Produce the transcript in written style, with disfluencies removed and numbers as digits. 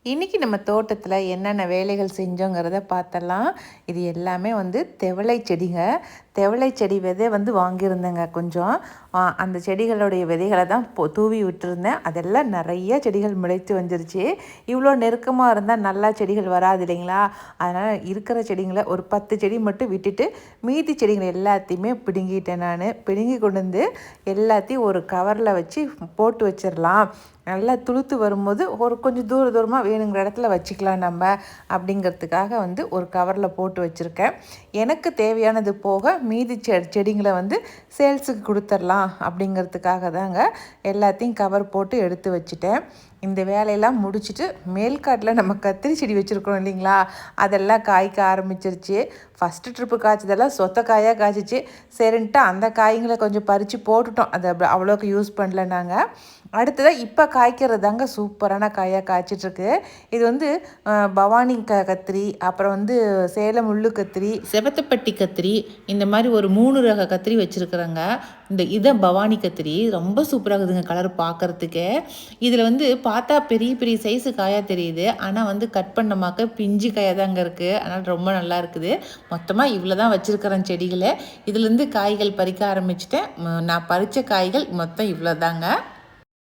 இன்றைக்கி நம்ம தோட்டத்தில் என்னென்ன வேலைகள் செஞ்சோங்கிறத பார்த்தலாம். இது எல்லாமே வந்து தெவளை செடிங்க. தெவளை செடி விதை வந்து வாங்கியிருந்தேங்க கொஞ்சம். அந்த செடிகளுடைய விதைகளை தான் தூவி விட்டுருந்தேன். அதெல்லாம் நிறைய செடிகள் முளைத்து வந்துருச்சு. இவ்வளோ நெருக்கமாக இருந்தால் நல்லா செடிகள் வராது இல்லைங்களா? அதனால் இருக்கிற செடிங்களை ஒரு 10 செடி மட்டும் விட்டுட்டு மீதி செடிகளை எல்லாத்தையுமே பிடுங்கிட்டேன். நான் பிடுங்கி கொண்டு வந்து எல்லாத்தையும் ஒரு கவரில் வச்சு போட்டு வச்சிடலாம். நல்லா துளுத்து வரும்போது ஒரு கொஞ்சம் தூரமாக வேணுங்கிற இடத்துல வச்சுக்கலாம் நம்ம அப்படிங்கிறதுக்காக வந்து ஒரு கவரில் போட்டு வச்சுருக்கேன். எனக்கு தேவையானது போக மீதி செடிங்களை வந்து சேல்ஸுக்கு கொடுத்துடலாம் அப்படிங்கிறதுக்காக தாங்க எல்லாத்தையும் கவர் போட்டு எடுத்து வச்சுட்டேன். இந்த வேலையெல்லாம் முடிச்சுட்டு மேல்காட்டில் நம்ம கத்திரி செடி வச்சுருக்கோம் இல்லைங்களா, அதெல்லாம் காய்க்க ஆரம்பிச்சிருச்சு. ஃபஸ்ட்டு ட்ரிப்பு காய்ச்சதெல்லாம் சொத்த காயாக காய்ச்சிச்சு. சரின்ட்டு அந்த காய்களை கொஞ்சம் பறித்து போட்டுட்டோம். அது அவ்வளோக்கு யூஸ் பண்ணல நாங்கள். அடுத்ததாக இப்போ காய்க்கிறது தாங்க சூப்பரான காயாக காய்ச்சிட்ருக்கு. இது வந்து பவானி கத்திரி, அப்புறம் வந்து சேலம் முள்ளு கத்திரி, செவத்தப்பட்டி கத்திரி, இந்த மாதிரி ஒரு 3 ரக கத்திரி வச்சுருக்குறேங்க. இதை பவானி கத்திரி ரொம்ப சூப்பராக இருக்குதுங்க கலர் பார்க்குறதுக்கே. இதில் வந்து பார்த்தா பெரிய பெரிய சைஸு காயாக தெரியுது, ஆனால் வந்து கட் பண்ணமாக்க பிஞ்சு காயாக தாங்க இருக்குது. அதனால் ரொம்ப நல்லா இருக்குது. மொத்தமாக இவ்வளோ தான் வச்சுருக்கிறேன் செடிகளை. இதுலேருந்து காய்கள் பறிக்க ஆரம்பிச்சிட்டேன். நான் பறித்த காய்கள் மொத்தம் இவ்வளோ தாங்க.